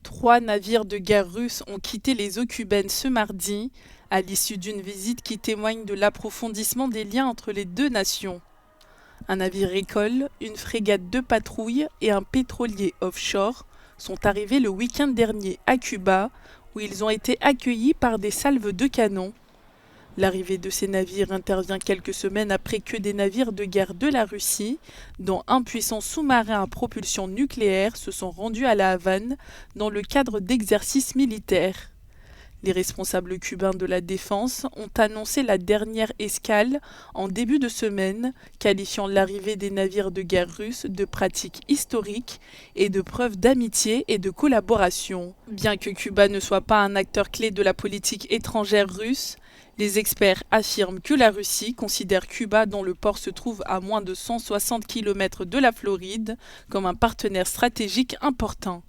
3 navires de guerre russes ont quitté les eaux cubaines ce mardi, à l'issue d'une visite qui témoigne de l'approfondissement des liens entre les deux nations. Un navire école, une frégate de patrouille et un pétrolier offshore sont arrivés le week-end dernier à Cuba, où ils ont été accueillis par des salves de canon. L'arrivée de ces navires intervient quelques semaines après que des navires de guerre de la Russie, dont un puissant sous-marin à propulsion nucléaire, se sont rendus à La Havane dans le cadre d'exercices militaires. Les responsables cubains de la défense ont annoncé la dernière escale en début de semaine, qualifiant l'arrivée des navires de guerre russes de pratique historique et de preuve d'amitié et de collaboration. Bien que Cuba ne soit pas un acteur clé de la politique étrangère russe, les experts affirment que la Russie considère Cuba, dont le port se trouve à moins de 160 km de la Floride, comme un partenaire stratégique important.